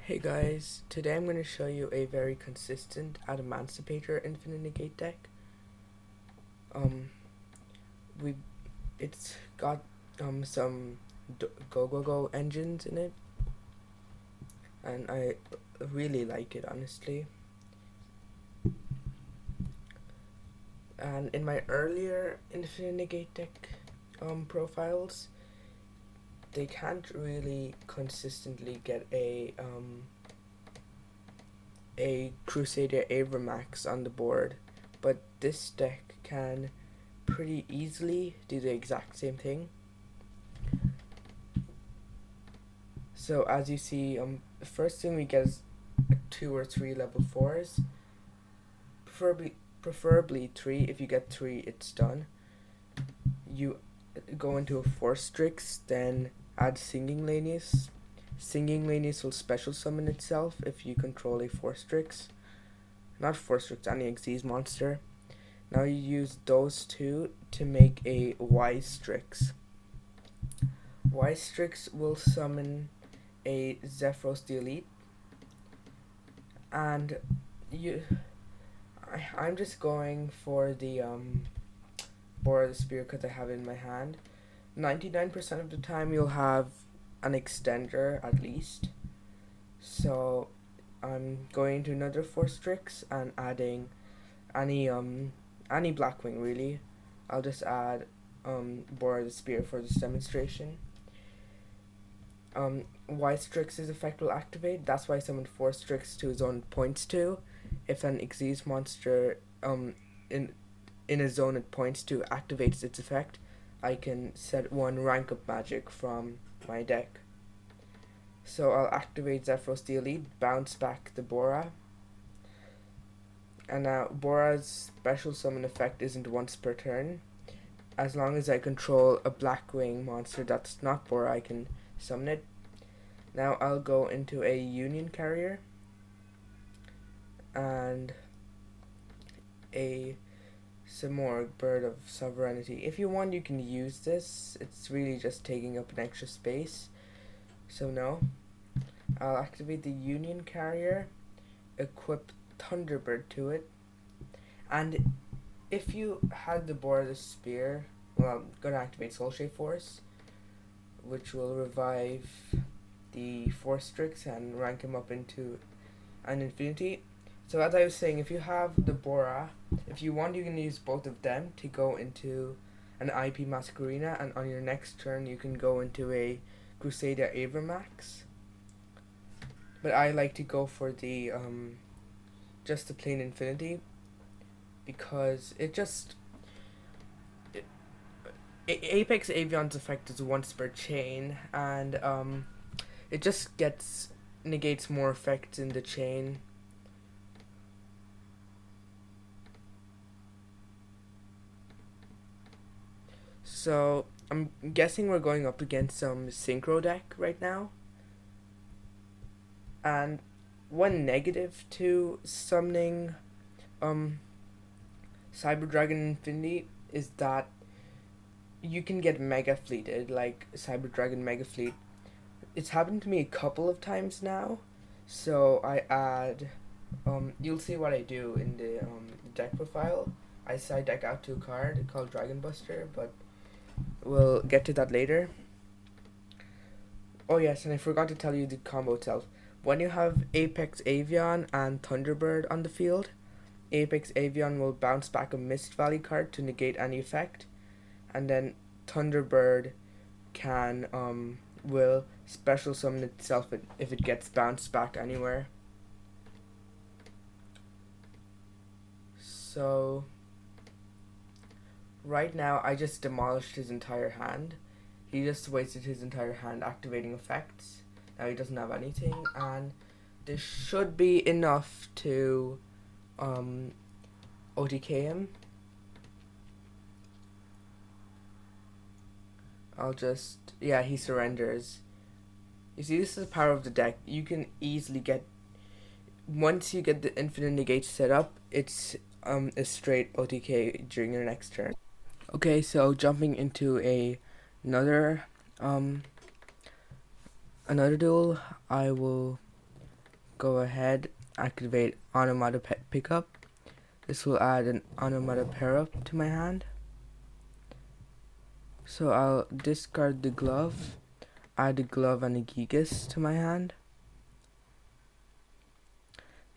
Hey guys, today I'm going to show you a very consistent Adamancipator infinite negate deck. Um, we, it's got some go engines in it, and I really like it honestly. And in my earlier infinite negate deck profiles, they can't really consistently get a Crusader Avramax on the board, but this deck can pretty easily do the exact same thing. So as you see, the first thing we get is 2 or 3 level 4s, preferably 3. If you get 3, it's done. You go into a Force Strix, then add Singing Lanius. Singing Lanius will special summon itself if you control a Force Strix. Not Force Strix, any Xyz monster. Now you use those two to make a Y-Strix. Y-Strix will summon a Zephyros the Elite, and I'm just going for the Bora the Spear because I have it in my hand. 99% of the time you'll have an extender at least, so I'm going to another Force Strix and adding any Blackwing really. I'll just add Bora the Spear for this demonstration. Y-Strix's effect will activate. That's why I summoned Force Strix to zone points to. If an Xyz monster in a zone it points to activates its effect, I can set one rank up magic from my deck. So I'll activate Zephyros the Elite, bounce back the Bora. And now Bora's special summon effect isn't once per turn. As long as I control a Blackwing monster that's not Bora, I can summon it. Now I'll go into a Union Carrier and some more Bird of Sovereignty. If you want, you can use this. It's really just taking up an extra space. So no. I'll activate the Union Carrier, equip Thunderbird to it, and if you had the Bora the Spear, well, I'm gonna activate Soulshade Force, which will revive the Force Strix and rank him up into an infinity. So as I was saying, if you have the Bora, if you want, you can use both of them to go into an IP Masquerena, and on your next turn you can go into a Crusader Avramax. But I like to go for the just the plain infinity, because Apex Avion's effect is once per chain, and it just negates more effects in the chain. So I'm guessing we're going up against some synchro deck right now. And one negative to summoning Cyber Dragon Infinity is that you can get mega fleeted, like Cyber Dragon Mega Fleet. It's happened to me a couple of times now, so I add you'll see what I do in the deck profile. I side deck out to a card called Dragon Buster, but we'll get to that later. Oh yes, and I forgot to tell you the combo itself. When you have Apex Avion and Thunderbird on the field, Apex Avion will bounce back a Mist Valley card to negate any effect, and then Thunderbird will special summon itself if it gets bounced back anywhere. So right now I just demolished his entire hand. He just wasted his entire hand activating effects. Now he doesn't have anything, and this should be enough to OTK him. He surrenders. You see, this is the power of the deck. You can easily once you get the infinite negate set up, it's a straight OTK during your next turn. Okay, so jumping into another duel, I will go ahead, activate Onomata Pickup. This will add an Onomata pair up to my hand. So I'll discard the glove, add a glove and a Gigas to my hand.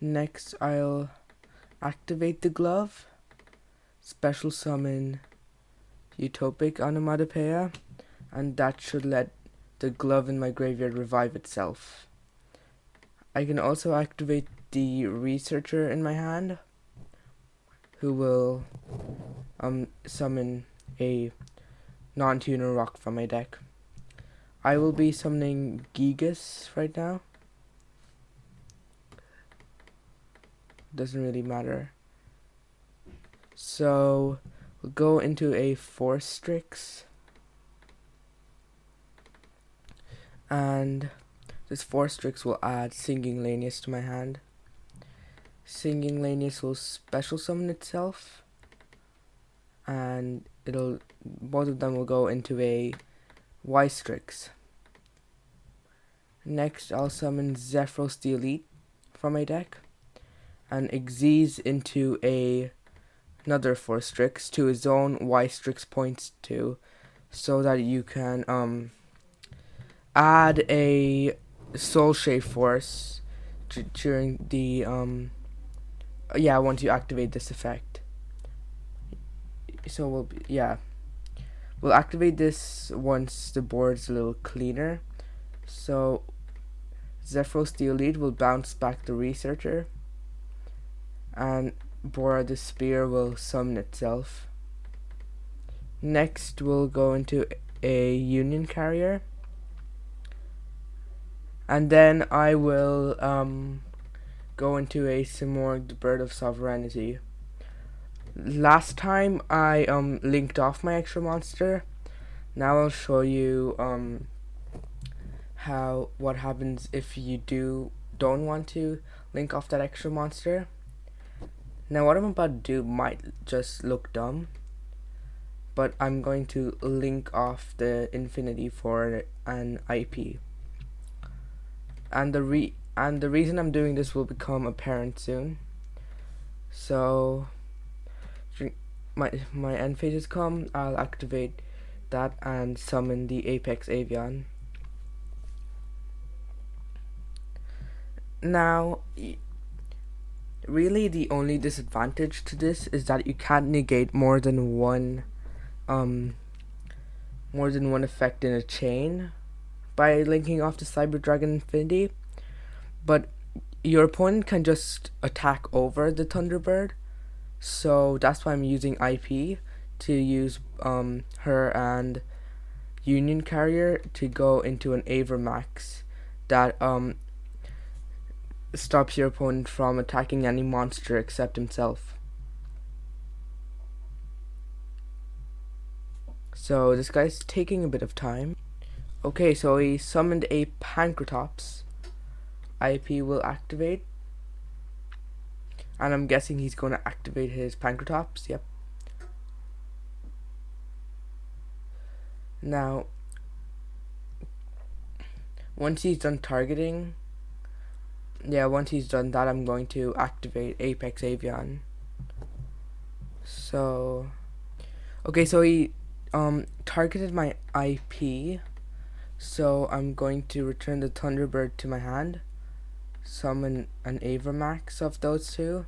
Next I'll activate the glove, special summon Utopic Onomatopoeia, and that should let the glove in my graveyard revive itself. I can also activate the Researcher in my hand, who will summon a non-tuner rock from my deck. I will be summoning Gigas right now. Doesn't really matter. So we'll go into a Force Strix, and this Force Strix will add Singing Lanius to my hand. Singing Lanius will special summon itself, and both of them will go into a Y-Strix. Next I'll summon Zephyros the Elite from my deck, and Xyz into another Force Strix to his own Y-Strix points to, so that you can add a Soul Shave Force during the once you activate this effect. So we'll activate this once the board's a little cleaner. So Zephyros the Elite will bounce back the Researcher, and Bora the Spear will summon itself. Next we'll go into a Union Carrier, and then I will go into a Simorgh the Bird of Sovereignty. Last time I linked off my extra monster. Now I'll show you what happens if you don't want to link off that extra monster. Now what I'm about to do might just look dumb, but I'm going to link off the Infinity for an IP. And the reason I'm doing this will become apparent soon. So my end phases come, I'll activate that and summon the Apex Avian. Now, really the only disadvantage to this is that you can't negate more than one effect in a chain by linking off the Cyber Dragon Infinity, but your opponent can just attack over the Thunderbird, so that's why I'm using IP to use her and Union Carrier to go into an Avermax that stops your opponent from attacking any monster except himself. So this guy's taking a bit of time. Okay, so he summoned a Pancratops. IP will activate, and I'm guessing he's going to activate his Pancratops. Yep. Now, once he's done targeting, once he's done that, I'm going to activate Apex Avian. So, okay, so he targeted my IP, so I'm going to return the Thunderbird to my hand, summon an Avermax of those two,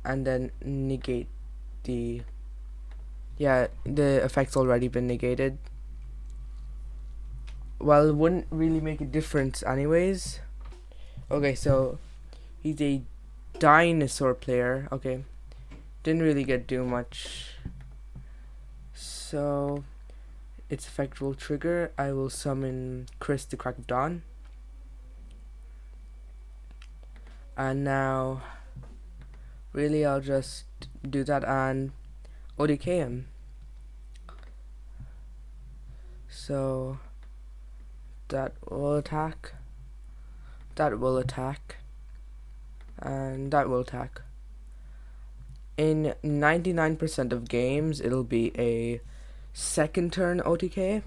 and then negate the effect's already been negated. Well, it wouldn't really make a difference anyways. Okay, so he's a dinosaur player. Okay, didn't really do much. So its effect will trigger. I will summon Chris the Crack of Dawn, and now really I'll just do that and ODK him. So that will attack, that will attack, and that will attack. In 99% of games, it'll be a second turn OTK.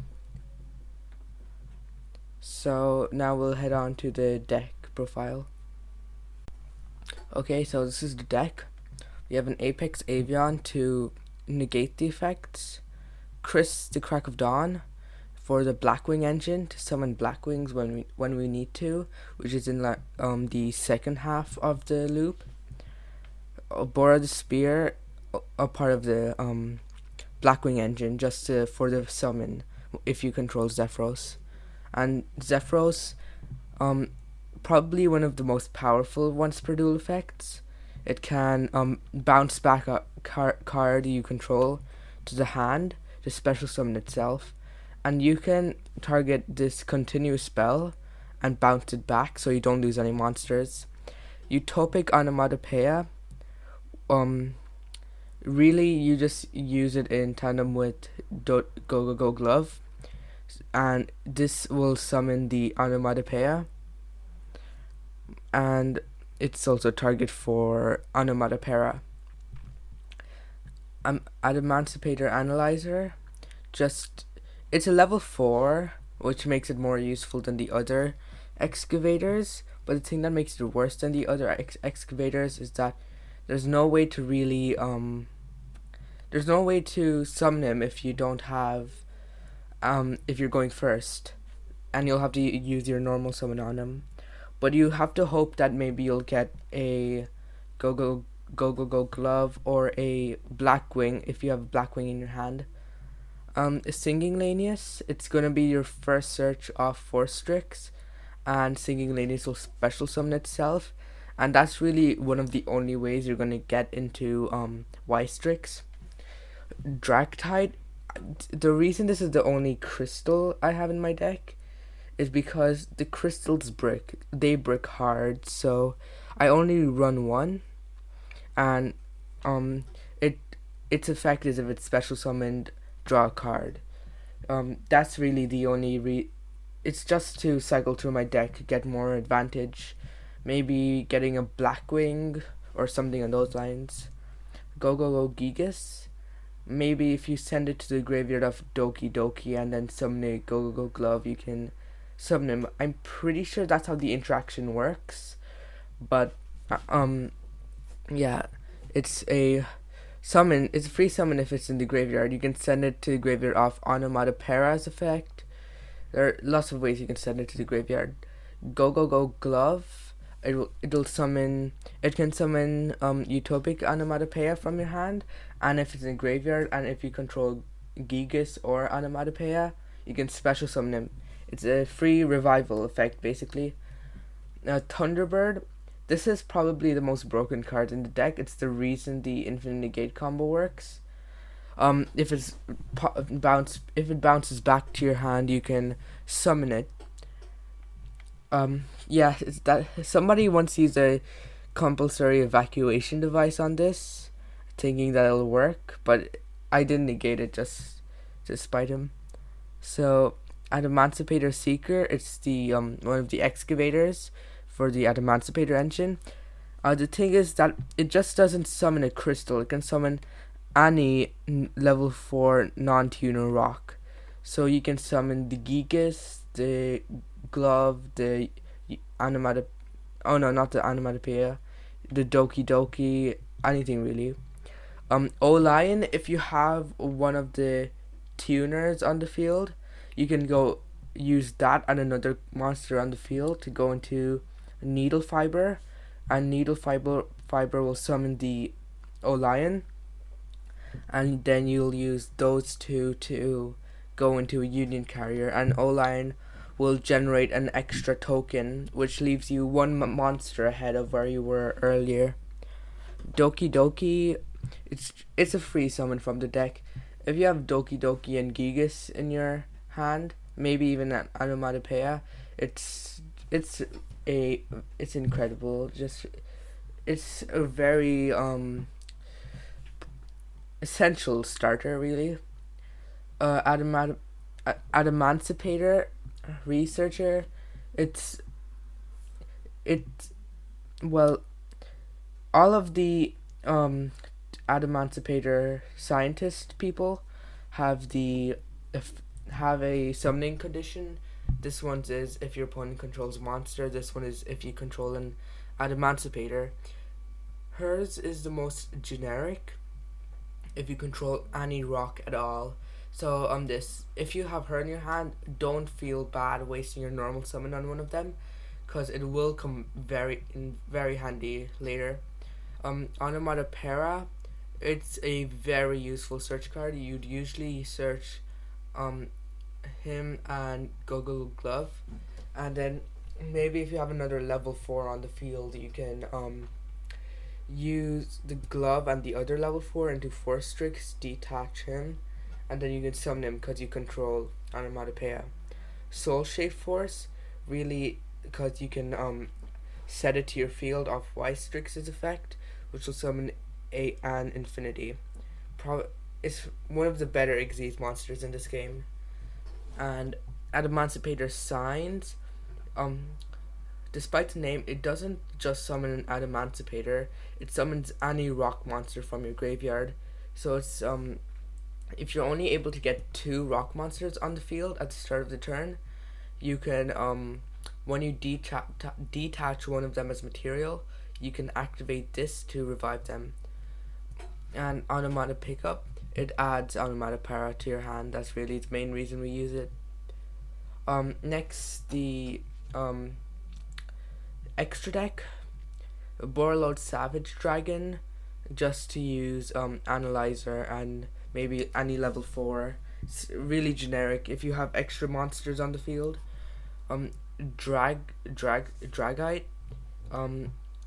So now we'll head on to the deck profile. Okay, so this is the deck. We have an Apex Avian to negate the effects, Chris the Crack of Dawn for the Blackwing engine to summon Blackwings when we need to, which is in the second half of the loop. Bora the Spear, a part of the Blackwing engine, just for the summon if you control Zephyros. And Zephyros, probably one of the most powerful once per duel effects. It can bounce back a card you control to the hand to special summon itself, and you can target this continuous spell and bounce it back so you don't lose any monsters. Utopic Onomatopoeia, really you just use it in tandem with Go Go Go Glove, and this will summon the Onomatopoeia, and it's also target for Onomatopoeia. Adamancipator Analyzer, it's a level 4, which makes it more useful than the other excavators, but the thing that makes it worse than the other excavators is that there's no way to really there's no way to summon him if you don't have if you're going first, and you'll have to use your normal summon on him. But you have to hope that maybe you'll get a Go Glove or a Blackwing if you have a Blackwing in your hand. Singing Lanius, it's gonna be your first search of Forstrix, and Singing Lanius will special summon itself, and that's really one of the only ways you're gonna get into Y-Strix. Dragtide, the reason this is the only crystal I have in my deck is because the crystals brick hard, so I only run one, and its effect is if it's special summoned, draw a card. That's really the only it's just to cycle through my deck, get more advantage, maybe getting a Blackwing or something on those lines. Go Gigas, maybe if you send it to the graveyard of Doki Doki and then summon a Go Glove, you can summon him. I'm pretty sure that's how the interaction works, but yeah, it's a summon. It's a free summon if it's in the graveyard. You can send it to the graveyard of Onomatopoeia's effect. There are lots of ways you can send it to the graveyard. Go Glove, it'll summon. It can summon Utopic Onomatopoeia from your hand, and if it's in the graveyard, and if you control Gigas or Onomatopoeia, you can special summon him. It's a free revival effect, basically. Thunderbird, this is probably the most broken card in the deck. It's the reason the Infinite Negate combo works. If it bounces back to your hand, you can summon it. Yeah, it's that somebody once used a compulsory evacuation device on this, thinking that it'll work, but I didn't negate it just to spite him. So Adamancipator Seeker, it's the one of the excavators for the Adamancipator engine. The thing is that it just doesn't summon a crystal. It can summon any level 4 non-tuner rock. So you can summon the Gigas, the Glove, the Onomatopoeia, the Doki Doki, anything really. O-Lion, if you have one of the tuners on the field, you can go use that and another monster on the field to go into Needle Fiber, and Needle Fiber will summon the O-Lion, and then you'll use those two to go into a Union Carrier, and O-Lion will generate an extra token, which leaves you one monster ahead of where you were earlier. Doki Doki, it's a free summon from the deck. If you have Doki Doki and Gigas in your hand, maybe even an Onomatopoeia, it's incredible. It's a very essential starter, really. Adamancipator Researcher, well, all of the Adamancipator scientist people have a summoning condition This one is if your opponent controls a monster. This one is if you control an Adamancipator. Hers is the most generic if you control any rock at all. So this, if you have her in your hand, don't feel bad wasting your normal summon on one of them, because it will come very handy later. Adamancipator, it's a very useful search card. You'd usually search him and Google Glove, and then maybe if you have another level 4 on the field, you can use the glove and the other level 4 into Force Strix, detach him, and then you can summon him because you control Onomatopoeia. Soul Shape Force, really, because you can set it to your field off Y-Strix's effect, which will summon an infinity. It's one of the better Xyz monsters in this game. And Adamancipator Signs, despite the name, it doesn't just summon an Adamancipator, it summons any rock monster from your graveyard. So it's if you're only able to get 2 rock monsters on the field at the start of the turn, you can when you detach one of them as material, you can activate this to revive them. And Onomatopoeia Pickup, it adds Onomatopoeia to your hand. That's really the main reason we use it. Next, the extra deck, Borreload Savage Dragon, just to use Analyzer and maybe any level 4. It's really generic if you have extra monsters on the field. Dragite,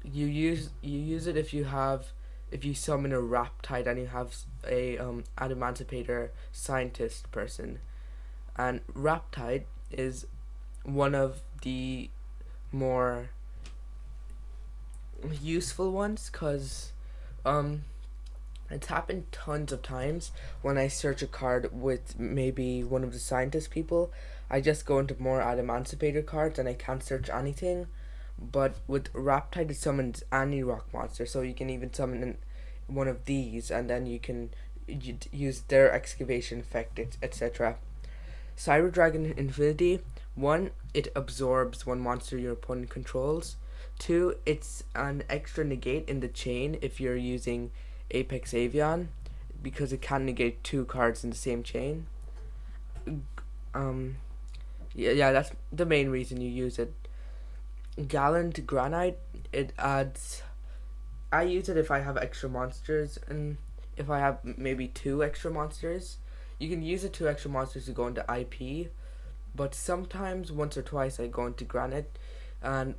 you use it if you summon a Raptide and you have a Adamancipator scientist person. And Raptide is one of the more useful ones, because it's happened tons of times when I search a card with maybe one of the scientist people. I just go into more Adamancipator cards and I can't search anything. But with Raptide, it summons any rock monster, so you can even summon one of these, and then you can use their excavation effect, etc. Cyber Dragon Infinity, 1, it absorbs one monster your opponent controls. 2, it's an extra negate in the chain if you're using Apex Avian, because it can negate 2 cards in the same chain. Yeah, that's the main reason you use it. Gallant Granite, it adds, I use it if I have extra monsters, and if I have maybe 2 extra monsters. You can use the 2 extra monsters to go into IP, but sometimes once or twice I go into Granite, and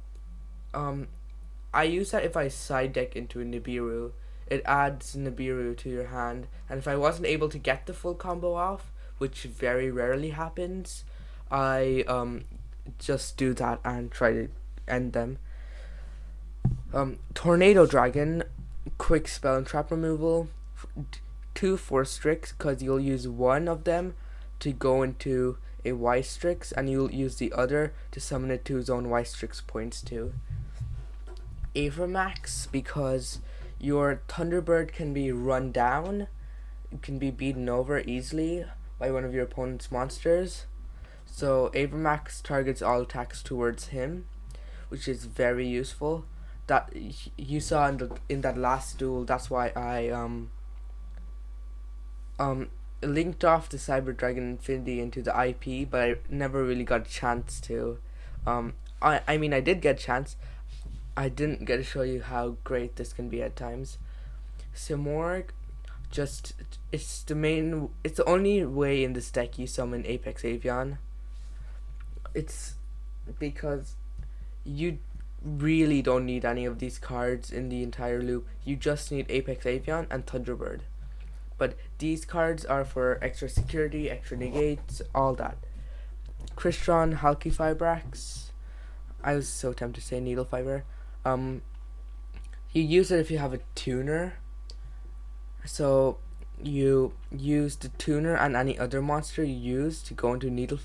I use that if I side deck into a Nibiru. It adds Nibiru to your hand, and if I wasn't able to get the full combo off, which very rarely happens, I just do that and try to end them. Tornado Dragon, quick spell and trap removal, 2 Force Strix, because you'll use one of them to go into a Y-Strix, and you'll use the other to summon it to his own Y-Strix points too. Avermax, because your Thunderbird can be run down, it can be beaten over easily by one of your opponent's monsters. So Avermax targets all attacks towards him, which is very useful. That you saw in that last duel. That's why I linked off the Cyber Dragon Infinity into the IP, but I never really got a chance to. I mean I did get a chance. I didn't get to show you how great this can be at times. Simorg, it's the only way in this deck you summon Apex Avian. It's because you really don't need any of these cards in the entire loop. You just need Apex Avian and Thunderbird. But these cards are for extra security, extra negates, all that. Crystron, Halqifibrax. I was so tempted to say Needle Fiber. You use it if you have a tuner. So you use the tuner and any other monster you use to go into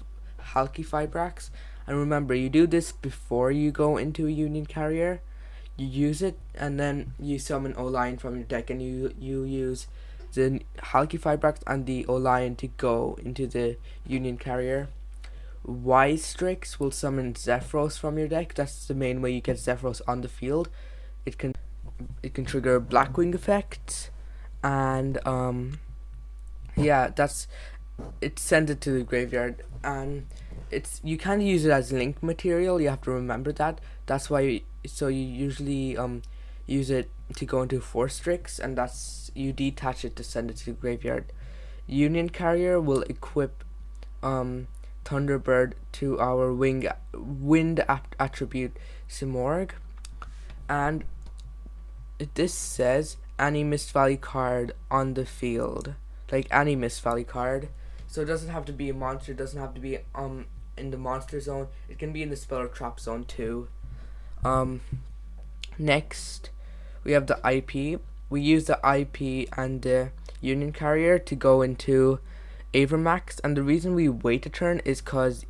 Halqifibrax. And remember, you do this before you go into a Union Carrier. You use it, and then you summon O-Lion from your deck, and you use the Halqifibrax and the O-Lion to go into the Union Carrier. Y Strix will summon Zephyros from your deck. That's the main way you get Zephyros on the field. It can trigger Blackwing effects, and yeah, it sends it to the graveyard, and you can't use it as link material. You have to remember that. That's why. So you usually use it to go into 4 Strix, and that's you detach it to send it to the graveyard. Union Carrier will equip Thunderbird to our wind attribute Simorgh, and this says any Mist Valley card on the field, like any Mist Valley card. So it doesn't have to be a monster. It doesn't have to be in the monster zone. It can be in the spell or trap zone too. Next, we have the IP. We use the IP and the Union Carrier to go into Avermax, and the reason we wait a turn is because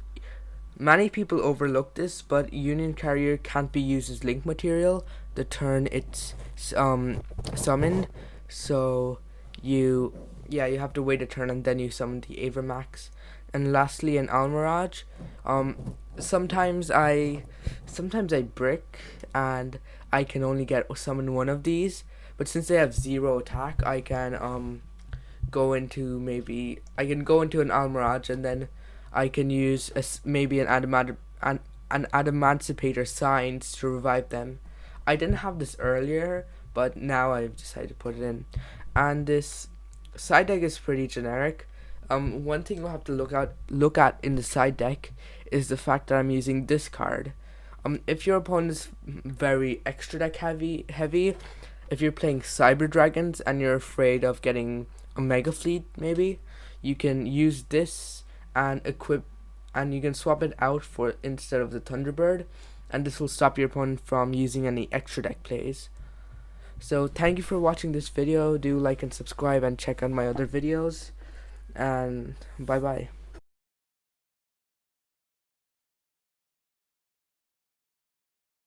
many people overlook this, but Union Carrier can't be used as link material the turn it's summoned. So you have to wait a turn and then you summon the Avermax. And lastly, an Almirage. Sometimes I brick and I can only summon one of these, but since they have 0 attack, I can go into an Almirage, and then I can use maybe an Adamancipator Signs to revive them. I didn't have this earlier, but now I've decided to put it in. And this side deck is pretty generic. One thing you'll have to look at in the side deck is the fact that I'm using this card. If your opponent is very extra deck heavy, if you're playing Cyber Dragons and you're afraid of getting a Mega Fleet, maybe you can use this and equip, and you can swap it out for instead of the Thunderbird, and this will stop your opponent from using any extra deck plays. So thank you for watching this video. Do like and subscribe and check out my other videos, and bye bye.